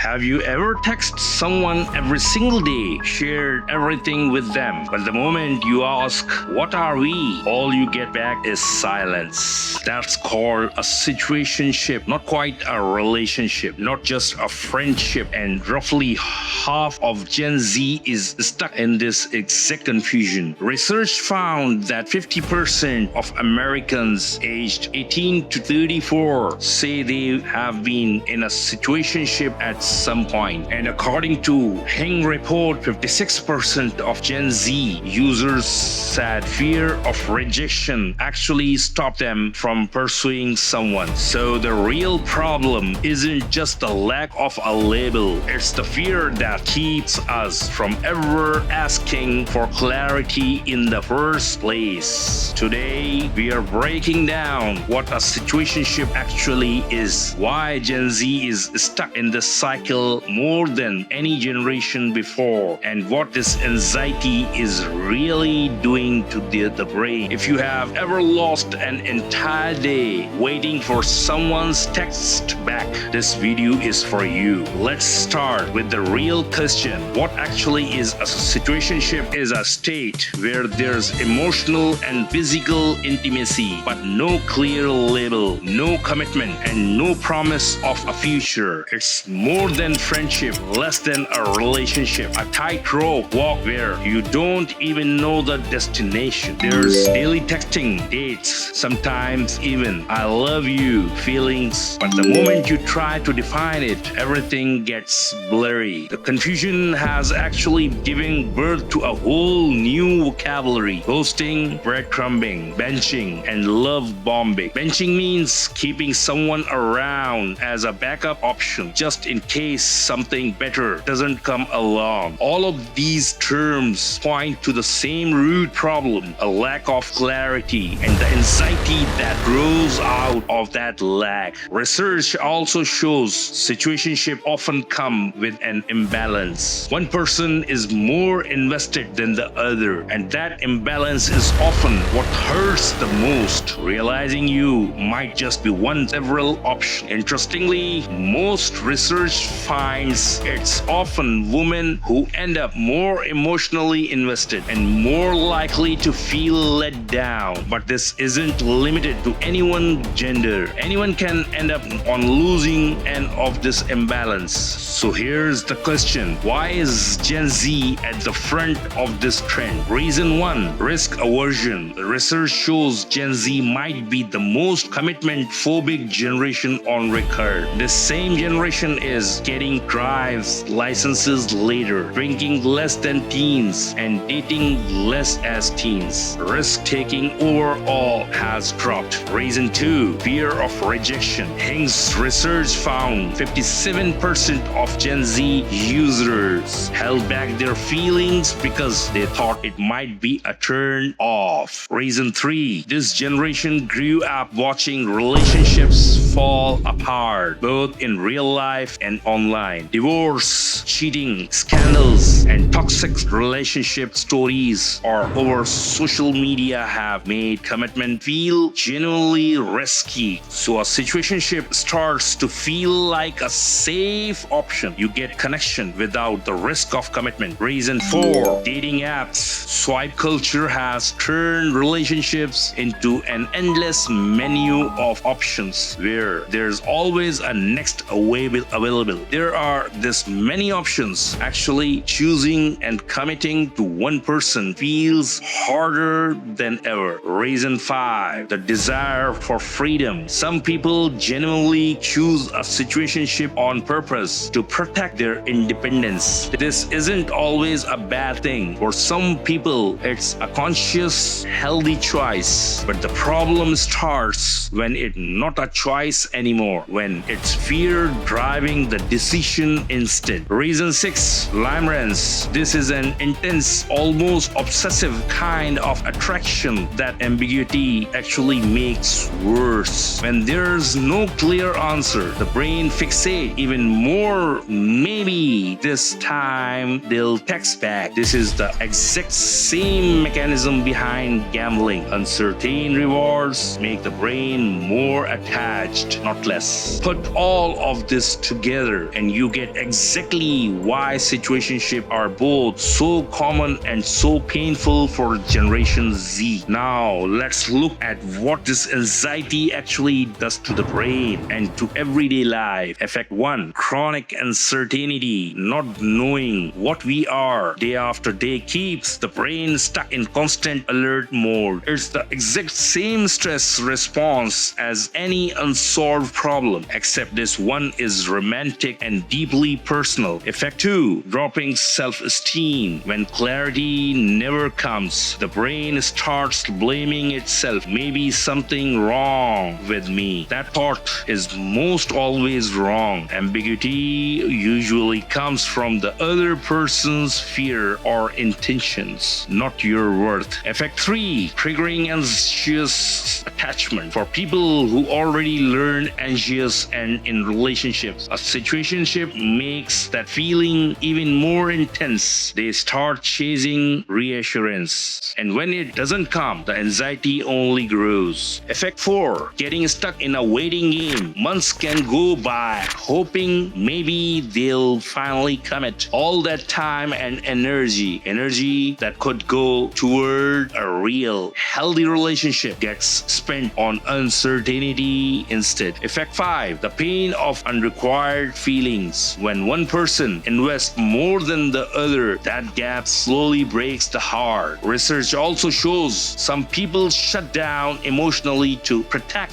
Have you ever texted someone every single day, shared everything with them, but the moment you ask, "What are we?" all you get back is silence? That's called a situationship, not quite a relationship, not just a friendship, and roughly half of Gen Z is stuck in this exact confusion. Research found that 50% of Americans aged 18 to 34 say they have been in a situationship at some point. And according to Heng report, 56% of Gen Z users said fear of rejection actually stopped them from pursuing someone. So the real problem isn't just the lack of a label, it's the fear that keeps us from ever asking for clarity in the first place. Today, we are breaking down what a situationship actually is, why Gen Z is stuck in this cycle more than any generation before, and what this anxiety is really doing to the brain. If you have ever lost an entire day waiting for someone's text back, this video is for you. Let's start with the real question. What actually is a situationship? Is a state where there's emotional and physical intimacy, but no clear label, no commitment, and no promise of a future. It's more than friendship, less than a relationship, a tightrope walk where you don't even know the destination. There's daily texting, dates, sometimes even "I love you" feelings, but the moment you try to define it, everything gets blurry. The confusion has actually given birth to a whole new vocabulary: ghosting, breadcrumbing, benching, and love bombing. Benching means keeping someone around as a backup option, just in case something better doesn't come along. All of these terms point to the same root problem: a lack of clarity and the anxiety that grows out of that lack. Research also shows situationship often come with an imbalance. One person is more invested than the other, and that imbalance is often what hurts the most. Realizing you might just be one several options. Interestingly, most research finds it's often women who end up more emotionally invested and more likely to feel let down. But this isn't limited to anyone's gender. Anyone can end up on losing end of this imbalance. So here's the question: why is Gen Z at the front of this trend? Reason 1: risk aversion. The research shows Gen Z might be the most commitment phobic generation on record. This same generation is getting drives licenses later, drinking less than teens, and dating less as teens. Risk taking overall has dropped. Reason 2: fear of rejection. Heng's research found 57% of Gen Z users held back their feelings because they thought it might be a turn off. Reason 3: this generation grew up watching relationships fall apart, both in real life and online. Divorce, cheating, scandals, and toxic relationship stories or over social media have made commitment feel genuinely risky. So a situationship starts to feel like a safe option. You get connection without the risk of commitment. Reason 4: dating apps. Swipe culture has turned relationships into an endless menu of options where there's always a next available. There are this many options. Actually choosing and committing to one person feels harder than ever. Reason 5: the desire for freedom. Some people genuinely choose a situationship on purpose to protect their independence. This isn't always a bad thing. For some people, it's a conscious, healthy choice. But the problem starts when it's not a choice anymore, when it's fear driving the decision instead. Reason 6: limerence. This is an intense, almost obsessive kind of attraction that ambiguity actually makes worse. When there's no clear answer, the brain fixates even more or maybe this time they'll text back. This is the exact same mechanism behind gambling. Uncertain rewards make the brain more attached, not less. Put all of this together and you get exactly why situationships are both so common and so painful for Generation Z. Now, let's look at what this anxiety actually does to the brain and to everyday life. Effect 1. Chronic uncertainty. Not knowing what we are day after day keeps the brain stuck in constant alert mode. It's the exact same stress response as any unsolved problem, except this one is romantic and deeply personal. Effect 2. Dropping self-esteem. When clarity never comes, the brain starts blaming itself. Maybe something wrong with me. That thought is most always wrong. Ambiguity usually comes from the other person's fear or intentions, not your worth. Effect 3. Triggering anxious attachment. For people who already learn anxious and in relationships, a situationship makes that feeling even more intense. They start chasing reassurance, and when it doesn't come, the anxiety only grows. Effect 4. Getting stuck in a waiting game. Months can go by hoping maybe they'll finally commit. All that time and energy that could go toward a real healthy relationship gets spent on uncertainty instead. Effect 5. The pain of unrequired feelings. When one person invests more than the other, that gap slowly breaks the heart. Research also shows some people shut down emotionally to protect.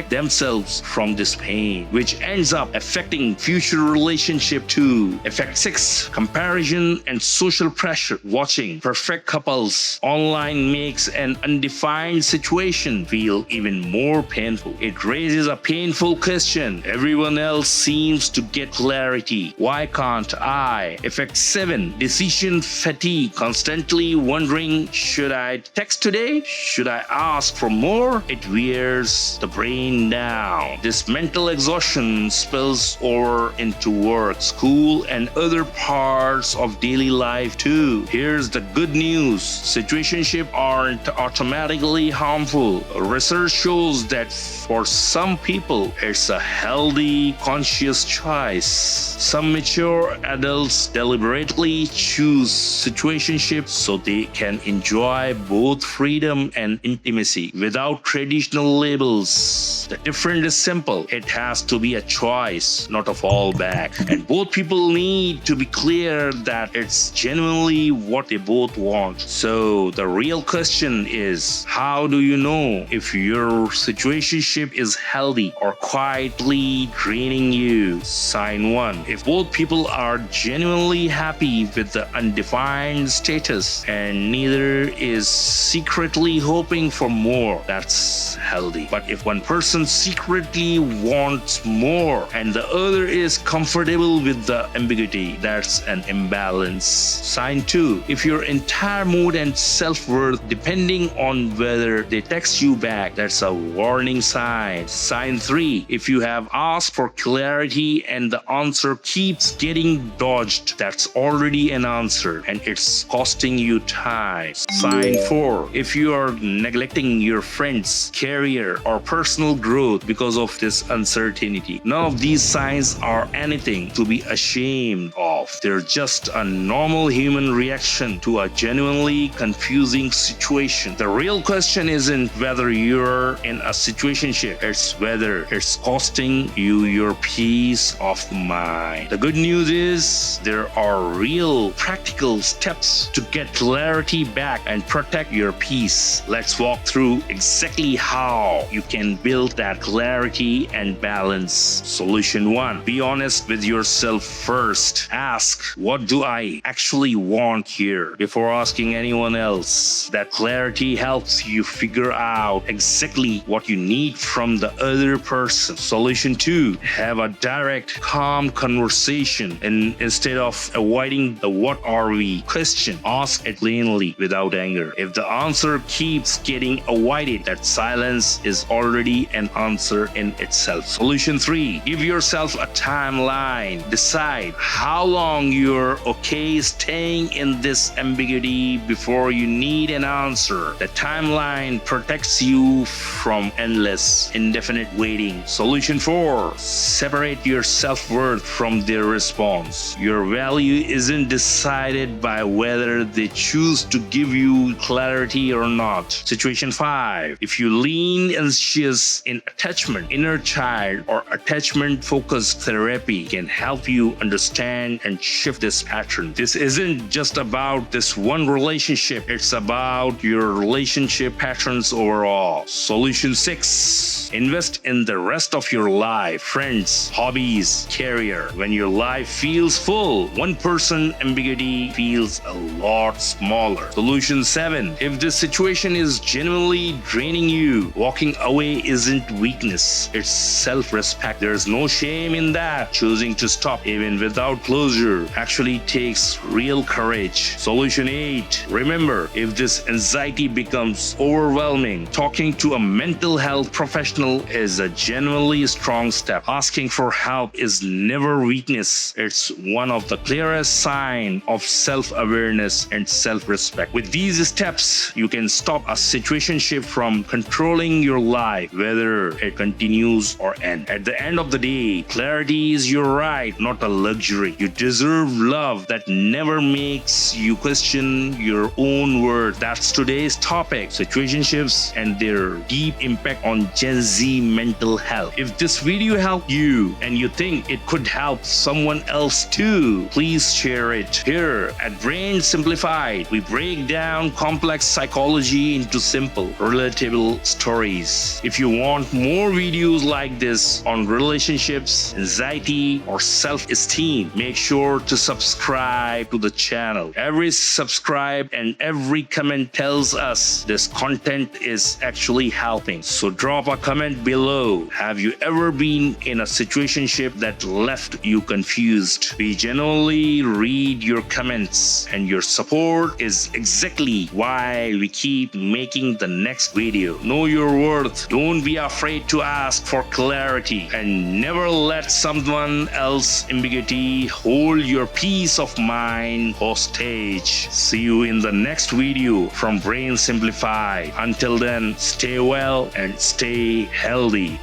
Themselves from this pain, which ends up affecting future relationship too. Effect 6. Comparison and social pressure. Watching perfect couples online makes an undefined situation feel even more painful. It raises a painful question. Everyone else seems to get clarity. Why can't I? Effect 7. Decision fatigue. Constantly wondering, should I text today? Should I ask for more? It wears the brain down. This mental exhaustion spills over into work, school, and other parts of daily life too. Here's the good news. Situationships aren't automatically harmful. Research shows that for some people, it's a healthy, conscious choice. Some mature adults deliberately choose situationships so they can enjoy both freedom and intimacy without traditional labels. The difference is simple. It has to be a choice, not a fallback. And both people need to be clear that it's genuinely what they both want. So the real question is, how do you know if your situationship is healthy or quietly draining you? Sign 1. If both people are genuinely happy with the undefined status and neither is secretly hoping for more, that's healthy. But if one person secretly wants more and the other is comfortable with the ambiguity, that's an imbalance. Sign 2. If your entire mood and self-worth depending on whether they text you back, that's a warning sign. Sign 3. If you have asked for clarity and the answer keeps getting dodged, that's already an answer and it's costing you time. Sign 4. If you are neglecting your friends, career, or personal growth because of this uncertainty, none of these signs are anything to be ashamed of. They're just a normal human reaction to a genuinely confusing situation. The real question isn't whether you're in a situationship, it's whether it's costing you your peace of mind. The good news is there are real practical steps to get clarity back and protect your peace. Let's walk through exactly how you can build that clarity and balance. Solution 1. Be honest with yourself first. Ask, what do I actually want here? Before asking anyone else. That clarity helps you figure out exactly what you need from the other person. Solution 2. Have a direct, calm conversation and instead of avoiding the what are we question, ask it plainly without anger. If the answer keeps getting avoided, that silence is already an answer in itself. Solution 3. Give yourself a timeline. Decide how long you're okay staying in this ambiguity before you need an answer. The timeline protects you from endless, indefinite waiting. Solution 4. Separate your self-worth from their response. Your value isn't decided by whether they choose to give you clarity or not. Situation 5. If you lean anxious in attachment, inner child or attachment-focused therapy can help you understand and shift this pattern. This isn't just about this one relationship, it's about your relationship patterns overall. Solution 6. Invest in the rest of your life, friends, hobbies, career. When your life feels full, one person ambiguity feels a lot smaller. Solution 7. If this situation is genuinely draining you, walking away isn't weakness, it's self-respect. There's no shame in that. Choosing to stop even without closure actually takes real courage. Solution 8. Remember, if this anxiety becomes overwhelming, talking to a mental health professional is a genuinely strong step. Asking for help is never weakness. It's one of the clearest signs of self-awareness and self-respect. With these steps, you can stop a situationship from controlling your life, whether it continues or ends. At the end of the day, clarity is your right, not a luxury. You deserve love that never makes you question your own worth. That's today's topic, situationships and their deep impact on Gen Z mental health. If this video helped you and you think it could help someone else too, please share it. Here at Brain Simplified, we break down complex psychology into simple, relatable stories. If you want more videos like this on relationships, anxiety, or self-esteem, make sure to subscribe to the channel. Every subscribe and every comment tells us this content is actually helping. So drop a comment below. Have you ever been in a situationship that left you confused? We genuinely read your comments, and your support is exactly why we keep making the next video. Know your worth. Don't be afraid to ask for clarity, and never let someone else's ambiguity hold your peace of mind hostage. See you in the next video from Brain Simplified. Until then, stay well and stay healthy.